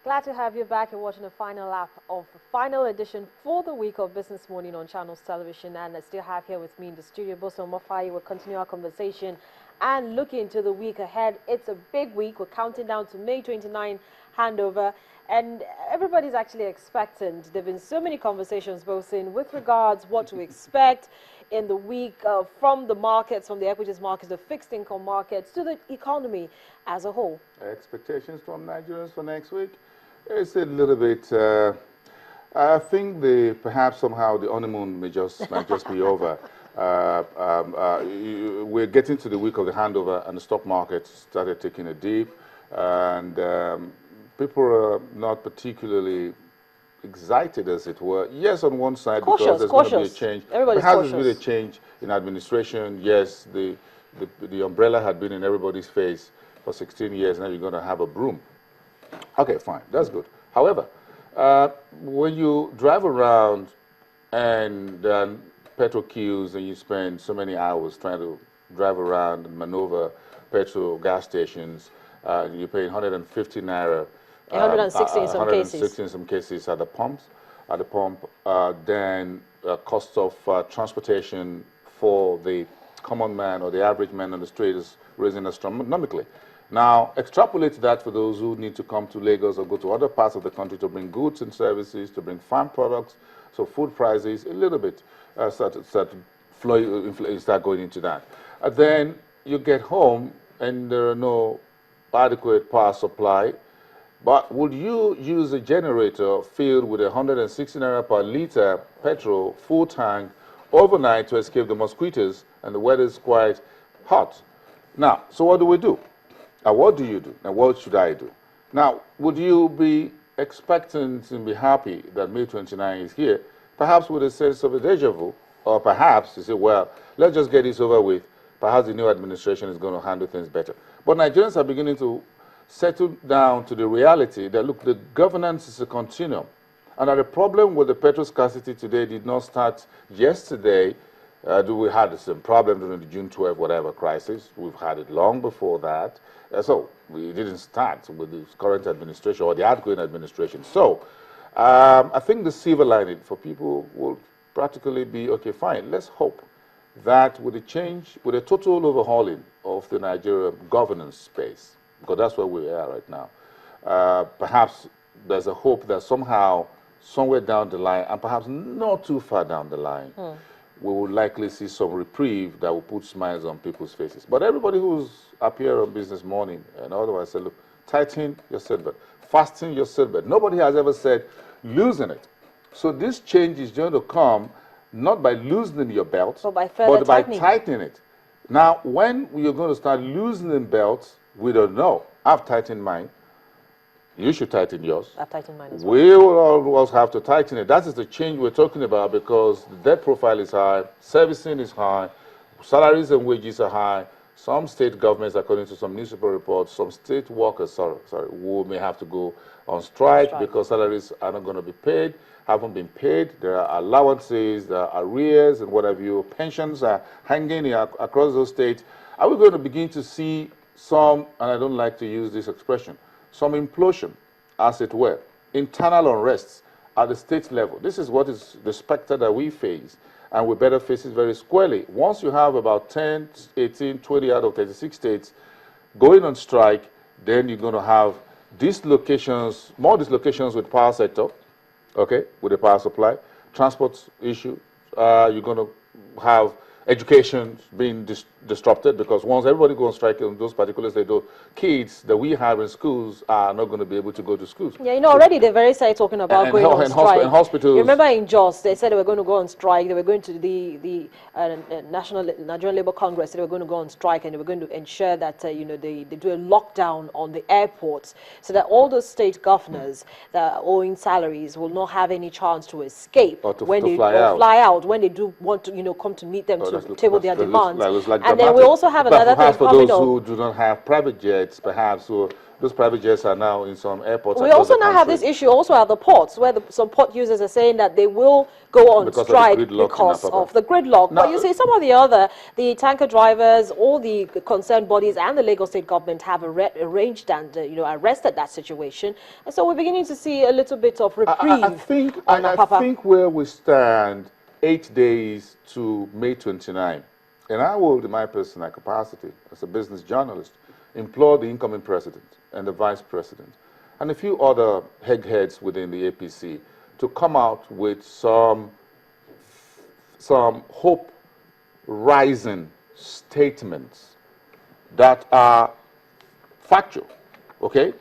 Glad to have you back and watching the final lap of the final edition for the week of Business Morning on Channels Television. And I still have here with me in the studio, Boso Mofai. We'll continue our conversation and look into the week ahead. It's a big week. We're counting down to May 29 handover. And everybody's actually expectant. There have been so many conversations, both in with regards what to expect in the week from the markets, from the equities markets, the fixed income markets, to the economy as a whole. Expectations from Nigerians for next week? It's a little bit, I think perhaps somehow the honeymoon might just be over. We're getting to the week of the handover and the stock market started taking a dip, and people are not particularly excited, as it were. Yes, on one side, because there's going to be a change. Perhaps there's been a change in administration. Yes, the umbrella had been in everybody's face for 16 years. Now you're going to have a broom. Okay, fine. That's good. However, when you drive around and petrol queues and you spend so many hours trying to drive around and maneuver petrol gas stations, you're paying 150 naira. 160 in some 160 cases. in some cases at the pump. Then cost of transportation for the common man or the average man on the street is rising astronomically. Now, extrapolate that for those who need to come to Lagos or go to other parts of the country to bring goods and services, to bring farm products, so food prices a little bit start going into that. Then you get home and there are no adequate power supply. But would you use a generator filled with 160 naira per liter petrol, full tank, overnight to escape the mosquitoes, and the weather is quite hot? Now, so what do we do? Now, what do you do? Now, what should I do? Now, would you be expectant and be happy that May 29 is here, perhaps with a sense of a deja vu, or perhaps you say, well, let's just get this over with. Perhaps the new administration is going to handle things better. But Nigerians are beginning to settle down to the reality that, look, the governance is a continuum. And that the problem with the petrol scarcity today did not start yesterday. We had the same problem during the June 12 whatever crisis. We've had it long before that. So we didn't start with the current administration or the outgoing administration. So I think the silver lining for people will practically be, okay, fine, let's hope that with the change, with a total overhauling of the Nigerian governance space, because that's where we are right now, perhaps there's a hope that somehow, somewhere down the line, and perhaps not too far down the line, we will likely see some reprieve that will put smiles on people's faces. But everybody who's up here on Business Morning and otherwise said, look, tighten your seatbelt, fasten your seatbelt. Nobody has ever said loosen it. So this change is going to come not by loosening your belt, but by tightening it. Now, when you're going to start loosening belts, we don't know. I've tightened mine. You should tighten yours. I've tightened mine as well. We will always have to tighten it. That is the change we're talking about, because the debt profile is high, servicing is high, salaries and wages are high. Some state governments, according to some newspaper reports, some state workers, who may have to go on strike because salaries are not going to be paid, haven't been paid. There are allowances, there are arrears and what have you. Pensions are hanging across those states. Are we going to begin to see some, and I don't like to use this expression, some implosion, as it were, internal unrests at the state level? This is what is the specter that we face, and we better face it very squarely. Once you have about 10, 18, 20 out of 36 states going on strike, then you're going to have dislocations, more dislocations with power sector, okay, with the power supply, transport issue. You're going to have education being disrupted, because once everybody goes on strike in those particular states, the kids that we have in schools are not going to be able to go to schools. Yeah, you know, already they've already started talking about going on strike. And hospitals. You remember in Jos, they said they were going to go on strike. They were going to the Nigerian Labour Congress. They were going to go on strike, and they were going to ensure that you know, they do a lockdown on the airports, so that all those state governors that are owing salaries will not have any chance to escape or when they fly out when they do want to, you know, come to meet them to table their demands. Like And then we also have another thing perhaps for coming those up. who do not have private jets, perhaps those private jets are now in some airports. We also now have this issue also at the ports, where some port users are saying that they will go on strike because of the gridlock. Now, but you see, some of the tanker drivers, all the concerned bodies, and the Lagos State government have arranged and arrested that situation, and so we're beginning to see a little bit of reprieve. I think where we stand, 8 days to May 29, and I will, in my personal capacity as a business journalist, implore the incoming president and the vice president and a few other heads within the APC to come out with some hope-rising statements that are factual, okay?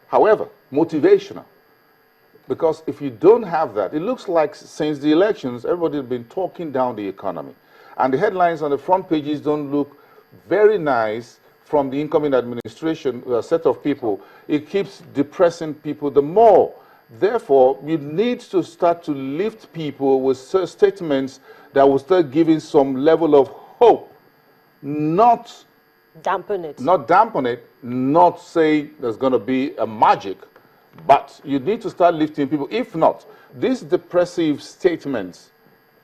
However, motivational. Because if you don't have that, it looks like since the elections, everybody's been talking down the economy. And the headlines on the front pages don't look very nice from the incoming administration, a set of people. It keeps depressing people the more. Therefore, you need to start to lift people with statements that will start giving some level of hope, not dampen it. Not say there's going to be a magic, but you need to start lifting people. If not, these depressive statements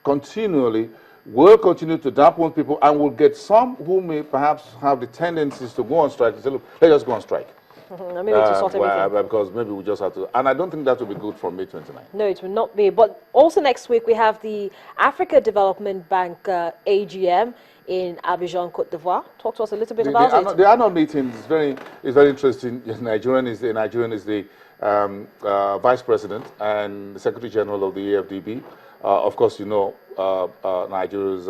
continually will continue to dampen people, and will get some who may perhaps have the tendencies to go on strike and say, look, let's just go on strike. Maybe to sort everything. Because maybe we just have to, and I don't think that will be good for May 29. No, it will not be. But also next week we have the Africa Development Bank AGM in Abidjan, Cote d'Ivoire. Talk to us a little bit about it. The annual meeting is very interesting. Nigerian is the Vice President and the Secretary General of the AFDB. Of course, you know, Nigeria's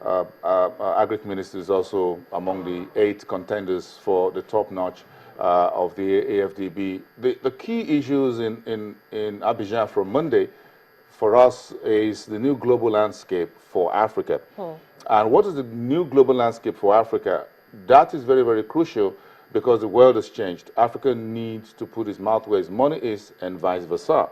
Agric Minister is also among the 8 contenders for the top notch of the AFDB. The key issues in Abidjan from Monday for us is the new global landscape for Africa. And what is the new global landscape for Africa? That is very, very crucial because the world has changed. Africa needs to put its mouth where its money is and vice versa.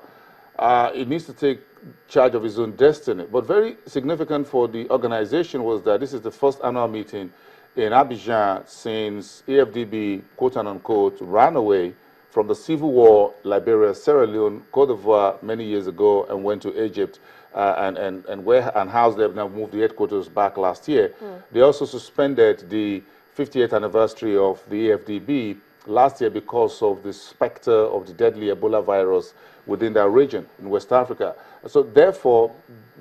It needs to take charge of its own destiny. But very significant for the organization was that this is the first annual meeting in Abidjan since AFDB, quote unquote, ran away from the civil war, Liberia, Sierra Leone, Cote d'Ivoire many years ago and went to Egypt and housed there, now moved the headquarters back last year. They also suspended the 50th anniversary of the AFDB last year because of the specter of the deadly Ebola virus within that region in West Africa. So therefore,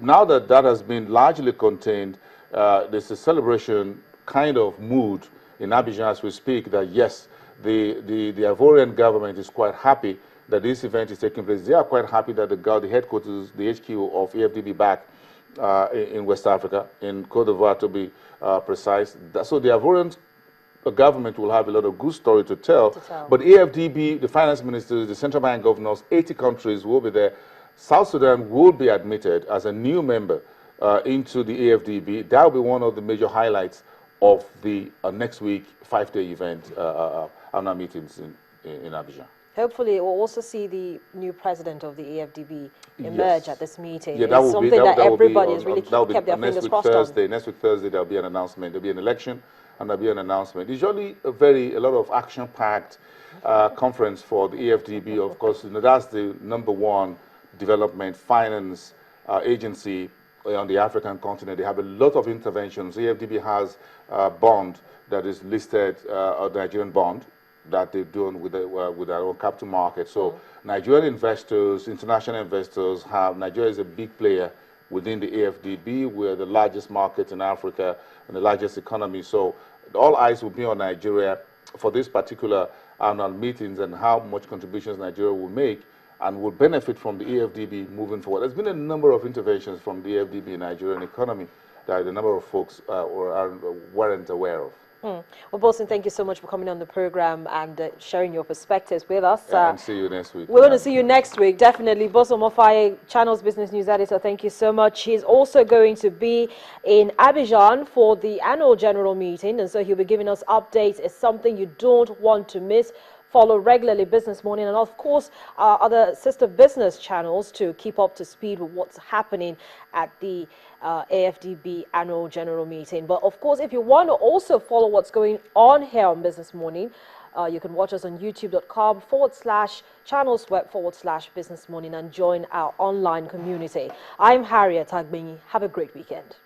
now that that has been largely contained, there's a celebration kind of mood in Abidjan as we speak that yes, the Ivorian government is quite happy that this event is taking place. They are quite happy that the headquarters, the HQ of AFDB back in West Africa, in Cote d'Ivoire to be precise. So the Ivorian government will have a lot of good story to tell. But AFDB, the finance ministers, the central bank governors, 80 countries will be there. South Sudan will be admitted as a new member into the AFDB. That will be one of the major highlights of the next week 5-day event, annual meetings in Abidjan. Hopefully, we'll also see the new president of the AFDB emerge at this meeting. Yeah, that will something that everybody has really kept their fingers crossed on. Next week, Thursday, there'll be an announcement. There'll be an election, and there'll be an announcement. It's usually a lot of action-packed conference for the AFDB. Of course, you know, that's the #1 development finance agency on the African continent. They have a lot of interventions. AFDB has a bond that is listed, a Nigerian bond, that they're doing with their own capital market. So Nigerian investors, international investors Nigeria is a big player within the AFDB. We're the largest market in Africa and the largest economy. So all eyes will be on Nigeria for this particular annual meetings and how much contributions Nigeria will make and will benefit from the AFDB moving forward. There's been a number of interventions from the AFDB in Nigerian economy that a number of folks weren't aware of. Well, Bosun, thank you so much for coming on the program and sharing your perspectives with us. And see you next week. We're going to see you next week, definitely. Bosun Omofaye, Channel's Business News Editor, thank you so much. He's also going to be in Abidjan for the annual general meeting, and so he'll be giving us updates. It's something you don't want to miss. follow regularly Business Morning and, of course, our other sister business channels to keep up to speed with what's happening at the AFDB annual general meeting. But, of course, if you want to also follow what's going on here on Business Morning, you can watch us on youtube.com/channelsweb/Business Morning and join our online community. I'm Harriet Agbeni. Have a great weekend.